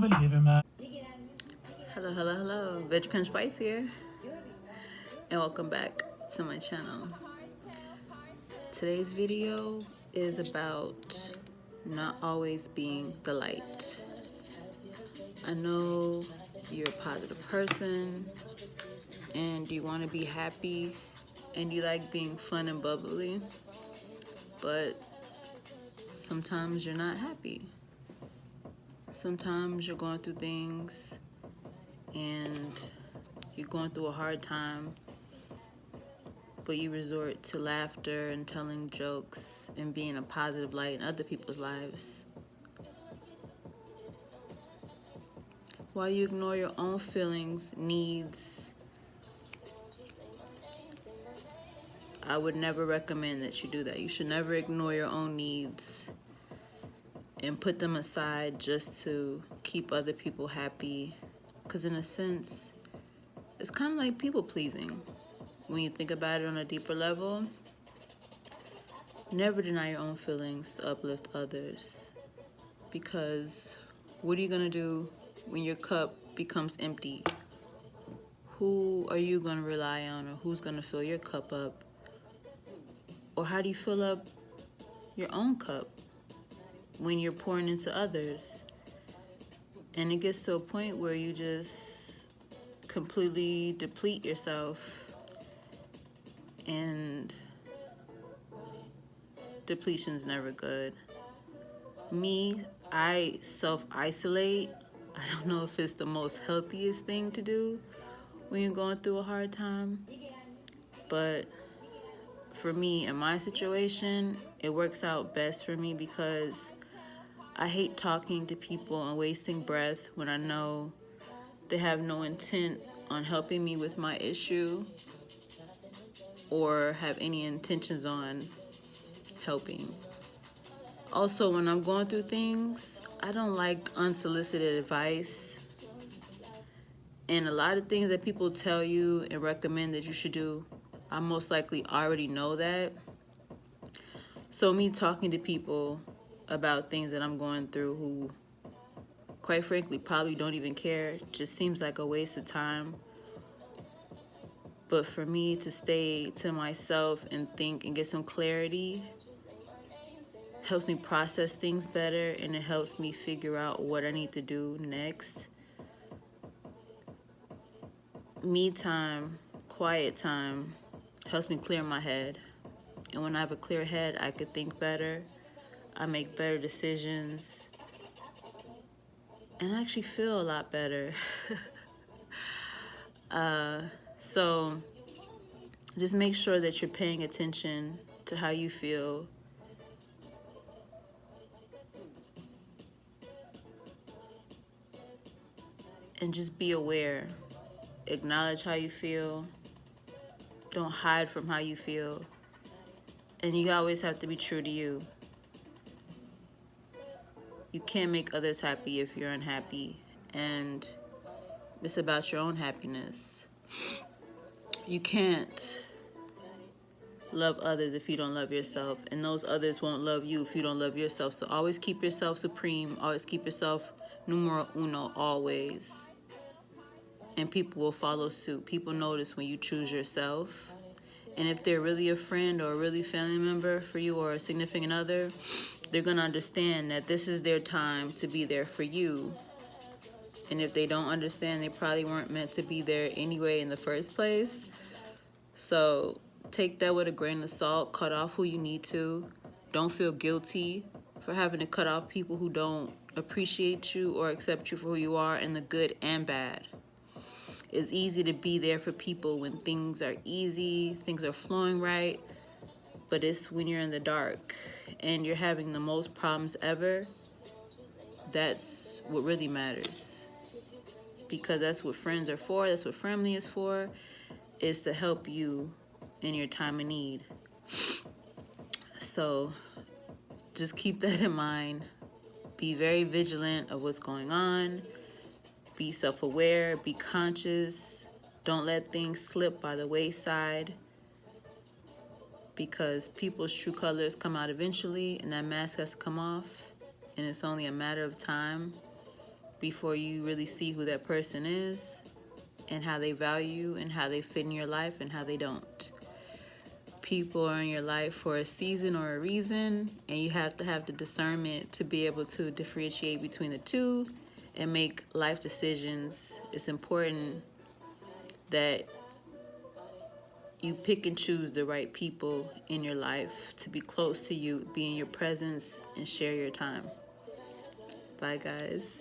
Hello, hello, hello. Veg Crunch Spice here, and welcome back to my channel. Today's video is about not always being the light. I know you're a positive person, and you want to be happy, and you like being fun and bubbly, but sometimes you're not happy. Sometimes you're going through things, and you're going through a hard time, but you resort to laughter and telling jokes and being a positive light in other people's lives, while you ignore your own feelings, needs. I would never recommend that you do that. You should never ignore your own needs and put them aside just to keep other people happy, because in a sense, it's kind of like people pleasing. When you think about it on a deeper level, never deny your own feelings to uplift others, because what are you gonna do when your cup becomes empty? Who are you gonna rely on, or who's gonna fill your cup up? Or how do you fill up your own cup when you're pouring into others? And it gets to a point where you just completely deplete yourself, and depletion's never good. Me, I self-isolate. I don't know if it's the most healthiest thing to do when you're going through a hard time, but for me, in my situation, it works out best for me, because I hate talking to people and wasting breath when I know they have no intent on helping me with my issue or have any intentions on helping. Also, when I'm going through things, I don't like unsolicited advice. And a lot of things that people tell you and recommend that you should do, I most likely already know that. So me talking to people about things that I'm going through who, quite frankly, probably don't even care, just seems like a waste of time. But for me to stay to myself and think and get some clarity helps me process things better, and it helps me figure out what I need to do next. Me time, quiet time, helps me clear my head. And when I have a clear head, I could think better, I make better decisions, and I actually feel a lot better. So just make sure that you're paying attention to how you feel. And just be aware. Acknowledge how you feel. Don't hide from how you feel. And you always have to be true to you. You can't make others happy if you're unhappy. And it's about your own happiness. You can't love others if you don't love yourself. And those others won't love you if you don't love yourself. So always keep yourself supreme. Always keep yourself numero uno, always. And people will follow suit. People notice when you choose yourself. And if they're really a friend or a really family member for you, or a significant other, they're going to understand that this is their time to be there for you. And if they don't understand, they probably weren't meant to be there anyway in the first place. So take that with a grain of salt. Cut off who you need to. Don't feel guilty for having to cut off people who don't appreciate you or accept you for who you are, in the good and bad. It's easy to be there for people when things are easy, things are flowing right, but it's when you're in the dark and you're having the most problems ever, that's what really matters. Because that's what friends are for, that's what family is for, is to help you in your time of need. So just keep that in mind. Be very vigilant of what's going on. Be self-aware, be conscious. Don't let things slip by the wayside, because people's true colors come out eventually, and that mask has to come off, and it's only a matter of time. before you really see who that person is and how they value and how they fit in your life and how they don't. People are in your life for a season or a reason, and you have to have the discernment to be able to differentiate between the two and make life decisions. It's important that you pick and choose the right people in your life to be close to you, be in your presence, and share your time. Bye, guys.